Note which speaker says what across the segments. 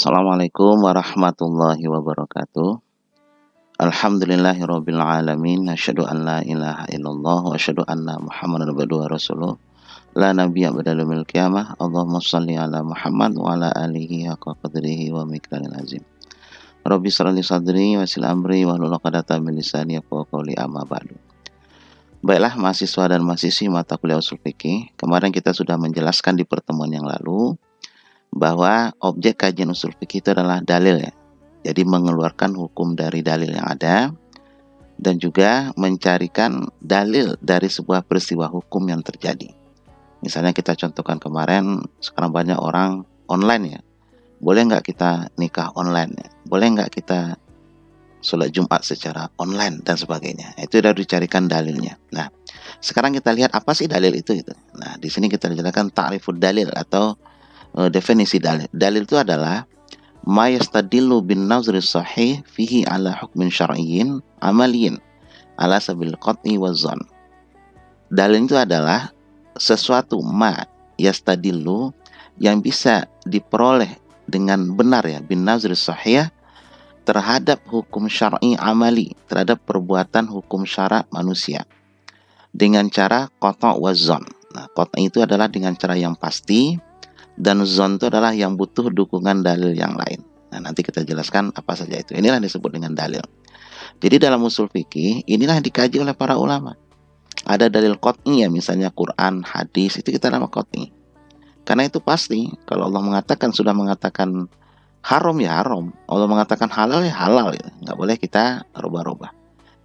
Speaker 1: Assalamualaikum warahmatullahi wabarakatuh. Alhamdulillahirabbil alamin, asyhadu an la ilaha illallah wa asyhadu anna Muhammadar abduhu wa rasuluh. La nabiyya ba'da yaumil qiyamah. Allahumma shalli ala Muhammad wa ala alihi haqqa qadrihi wa miqdaril azim. Rabbi shrah li sadri wa yassir amri wahlul 'uqdatam min lisani yafqahu qawli, amma ba'du. Baiklah mahasiswa dan mahasiswi mata kuliah ushul fikih, kemarin kita sudah menjelaskan di pertemuan yang lalu bahwa objek kajian ushul fikih itu adalah dalil ya. Jadi mengeluarkan hukum dari dalil yang ada dan juga mencarikan dalil dari sebuah peristiwa hukum yang terjadi. Misalnya kita contohkan kemarin, sekarang banyak orang online ya. Boleh nggak kita nikah online ya? Boleh nggak kita sholat Jumat secara online dan sebagainya. Itu sudah dicarikan dalilnya. Nah, sekarang kita lihat apa sih dalil itu gitu. Nah, di sini kita jelaskan ta'rifud dalil atau definisi dalil. Dalil itu adalah ma yastadillu bin nazri sahih fihi ala hukmin syar'iyyin amaliyin ala sabil qat'i wa zon. Dalil itu adalah sesuatu ma yastadillu yang bisa diperoleh dengan benar ya, bin nazri sahih, terhadap hukum syar'i amali, terhadap perbuatan hukum syara' manusia dengan cara qata' wa zon. Nah, qata' itu adalah dengan cara yang pasti, dan zon itu adalah yang butuh dukungan dalil yang lain. Nah, nanti kita jelaskan apa saja itu. Inilah yang disebut dengan dalil. Jadi dalam usul fikih, inilah yang dikaji oleh para ulama. Ada dalil qat'i ya, misalnya Quran, hadis, itu kita nama qat'i. Karena itu pasti, kalau Allah mengatakan, sudah mengatakan haram ya haram, Allah mengatakan halal ya halal ya. Nggak boleh kita rubah-rubah.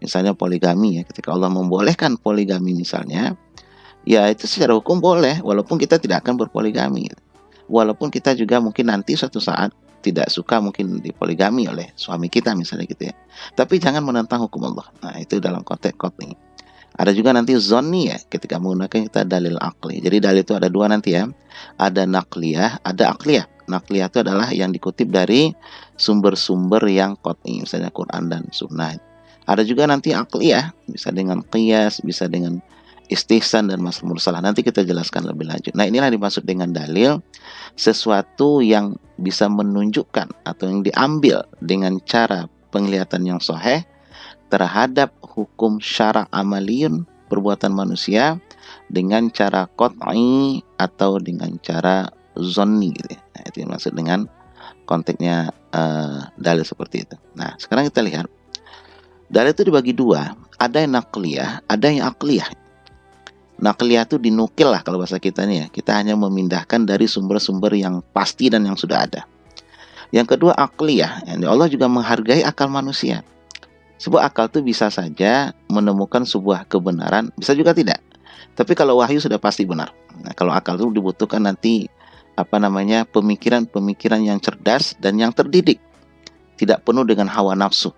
Speaker 1: Misalnya poligami ya, ketika Allah membolehkan poligami misalnya, ya itu secara hukum boleh, walaupun kita tidak akan berpoligami. Walaupun kita juga mungkin nanti suatu saat tidak suka mungkin dipoligami oleh suami kita misalnya gitu ya. Tapi jangan menentang hukum Allah. Nah, itu dalam konteks qat'i. Ada juga nanti zonni ya, ketika menggunakan kita dalil akli. Jadi dalil itu ada dua nanti ya. Ada nakliyah, ada akliyah. Nakliyah itu adalah yang dikutip dari sumber-sumber yang qat'i, misalnya Quran dan Sunnah. Ada juga nanti akliyah, bisa dengan qiyas, bisa dengan istihsan dan masal mursalah. Nanti kita jelaskan lebih lanjut. Nah, inilah dimaksud dengan dalil, sesuatu yang bisa menunjukkan atau yang diambil dengan cara penglihatan yang sahih terhadap hukum syara' amaliyun, perbuatan manusia, dengan cara qat'i atau dengan cara zonni gitu ya. Nah, itu yang maksud dengan konteksnya dalil seperti itu. Nah, sekarang kita lihat dalil itu dibagi dua, ada yang nakliyah, ada yang akliyah. Nakliyah itu dinukil lah kalau bahasa kita nih ya. Kita hanya memindahkan dari sumber-sumber yang pasti dan yang sudah ada. Yang kedua akliyah, Allah juga menghargai akal manusia. Sebuah akal itu bisa saja menemukan sebuah kebenaran, bisa juga tidak. Tapi kalau wahyu sudah pasti benar. Nah, kalau akal itu dibutuhkan nanti pemikiran-pemikiran yang cerdas dan yang terdidik, tidak penuh dengan hawa nafsu.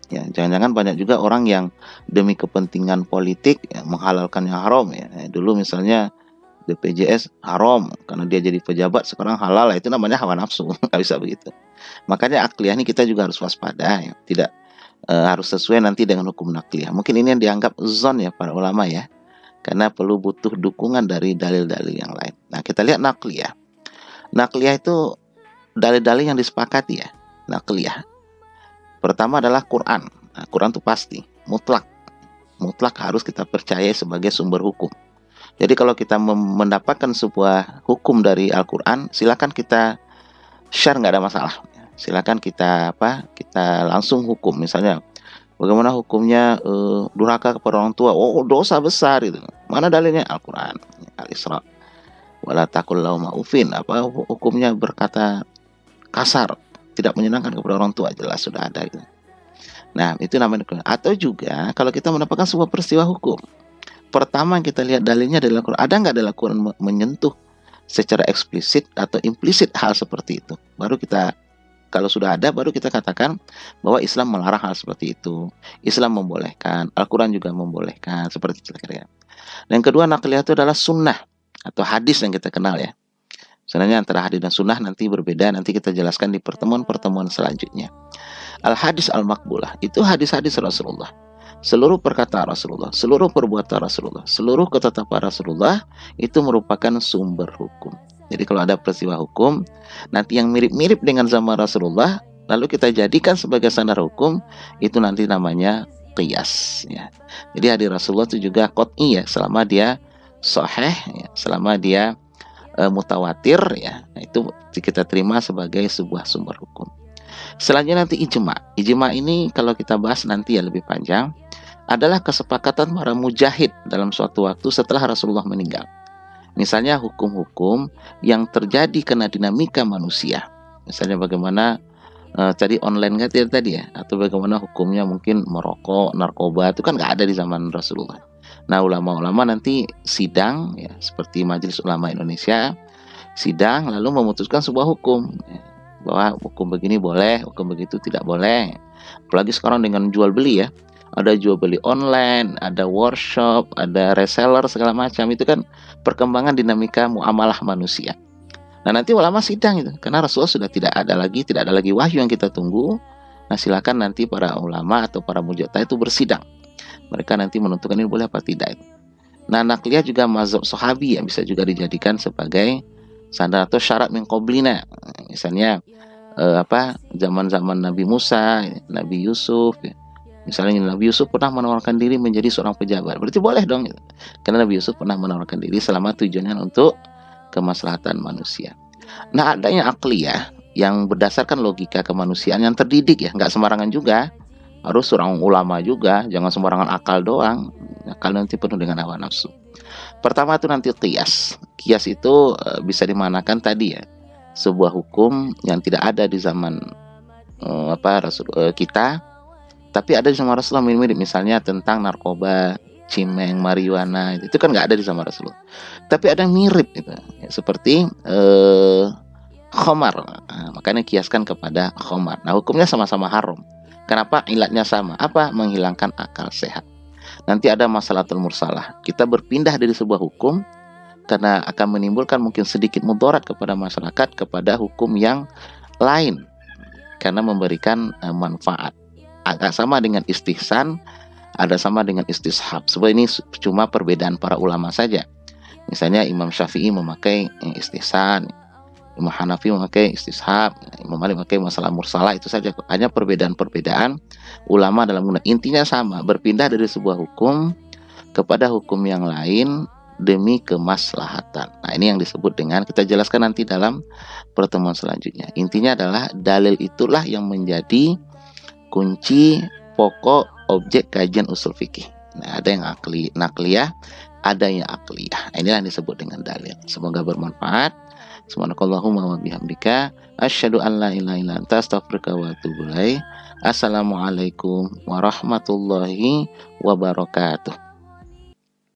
Speaker 1: Ya, jangan-jangan banyak juga orang yang demi kepentingan politik ya, menghalalkan yang haram ya. Dulu misalnya BPJS haram karena dia jadi pejabat, sekarang halal, itu namanya hawa nafsu. Nggak bisa begitu. Makanya akliyah ini kita juga harus waspada ya. Tidak harus sesuai nanti dengan hukum nakliyah. Mungkin ini yang dianggap zon ya para ulama ya, karena perlu butuh dukungan dari dalil-dalil yang lain. Nah, kita lihat nakliyah. Nakliyah itu dalil-dalil yang disepakati ya. Nakliyah pertama adalah Quran. Nah, Quran itu pasti, mutlak harus kita percaya sebagai sumber hukum. Jadi kalau kita mendapatkan sebuah hukum dari Al-Quran, silakan kita share, nggak ada masalah. Silakan kita langsung hukum. Misalnya, bagaimana hukumnya durhaka kepada orang tua? Oh, dosa besar itu. Mana dalilnya? Al-Quran, Al-Isra. Wala taqul lahuma ufin. Apa hukumnya berkata kasar, tidak menyenangkan kepada orang tua? Jelas sudah ada gitu. Nah, itu namanya. Atau juga kalau kita mendapatkan sebuah peristiwa hukum, pertama kita lihat dalilnya adalah Quran. Ada nggak dalam Quran menyentuh secara eksplisit atau implisit hal seperti itu? Baru kita, kalau sudah ada, baru kita katakan bahwa Islam melarang hal seperti itu. Islam membolehkan, Al-Quran juga membolehkan, seperti itu kira-kira. Dan yang kedua nakliyah itu adalah sunnah atau hadis yang kita kenal ya. Sebenarnya antara hadis dan sunnah nanti berbeda, nanti kita jelaskan di pertemuan-pertemuan selanjutnya. Al-hadis al-makbulah, itu hadis-hadis Rasulullah. Seluruh perkataan Rasulullah, seluruh perbuatan Rasulullah, seluruh ketetapan Rasulullah, itu merupakan sumber hukum. Jadi kalau ada peristiwa hukum nanti yang mirip-mirip dengan zaman Rasulullah, lalu kita jadikan sebagai standar hukum, itu nanti namanya qiyas ya. Jadi hadis Rasulullah itu juga qot'i ya, selama dia sahih ya, selama dia mutawatir ya, itu kita terima sebagai sebuah sumber hukum. Selanjutnya nanti ijma. Ijma ini kalau kita bahas nanti ya lebih panjang, adalah kesepakatan para mujahid dalam suatu waktu setelah Rasulullah meninggal. Misalnya hukum-hukum yang terjadi karena dinamika manusia. Misalnya bagaimana tadi online tadi ya, atau bagaimana hukumnya mungkin merokok, narkoba, itu kan nggak ada di zaman Rasulullah. Nah, ulama-ulama nanti sidang ya, seperti Majelis Ulama Indonesia, sidang lalu memutuskan sebuah hukum ya, bahwa hukum begini boleh, hukum begitu tidak boleh. Apalagi sekarang dengan jual beli ya, ada jual beli online, ada workshop, ada reseller segala macam, itu kan perkembangan dinamika muamalah manusia. Nah, nanti ulama sidang itu, karena Rasulullah sudah tidak ada lagi wahyu yang kita tunggu. Nah, silakan nanti para ulama atau para mujtahid itu bersidang. Mereka nanti menentukan ini boleh apa tidak. Nah, nakliyah juga mazhab sahabi yang bisa juga dijadikan sebagai standar atau syarat min qablina. Misalnya zaman-zaman Nabi Musa, Nabi Yusuf ya. Misalnya Nabi Yusuf pernah menawarkan diri menjadi seorang pejabat, berarti boleh dong gitu. Karena Nabi Yusuf pernah menawarkan diri selama tujuannya untuk kemaslahatan manusia. Nah, adanya akliyah yang berdasarkan logika kemanusiaan yang terdidik ya, nggak sembarangan juga, harus seorang ulama juga, jangan sembarangan akal doang, akal nanti penuh dengan hawa nafsu. Pertama itu nanti qiyas. Qiyas itu bisa dimanakan tadi ya, sebuah hukum yang tidak ada di zaman kita, tapi ada di zaman Rasulullah mirip-mirip, misalnya tentang narkoba, cimeng, marijuana, itu kan nggak ada di zaman Rasulullah. Tapi ada yang mirip gitu, ya, seperti khamar. Nah, makanya kiaskan kepada khamar. Nah, hukumnya sama-sama haram. Kenapa? Ilatnya sama. Apa? Menghilangkan akal sehat. Nanti ada masalatul mursalah. Kita berpindah dari sebuah hukum karena akan menimbulkan mungkin sedikit mudarat kepada masyarakat kepada hukum yang lain karena memberikan manfaat. Agak sama dengan istihsan, ada sama dengan istishab. Sebenarnya ini cuma perbedaan para ulama saja. Misalnya Imam Syafi'i memakai istihsan, Imam Hanafi memakai istishab, Imam Malik memakai masalah mursalah, itu saja. Hanya perbedaan-perbedaan ulama dalam guna. Intinya sama, berpindah dari sebuah hukum kepada hukum yang lain demi kemaslahatan. Nah, ini yang disebut dengan, kita jelaskan nanti dalam pertemuan selanjutnya. Intinya adalah dalil itulah yang menjadi kunci pokok objek kajian usul fikih. Nah, ada yang nakliyah, ada yang akliyah. Inilah yang disebut dengan dalil. Semoga bermanfaat. Subhanakallahumma wa bihamdika asyhadu an la ilaha illa anta astaghfiruka wa atubu ilaik. Assalamualaikum warahmatullahi wabarakatuh.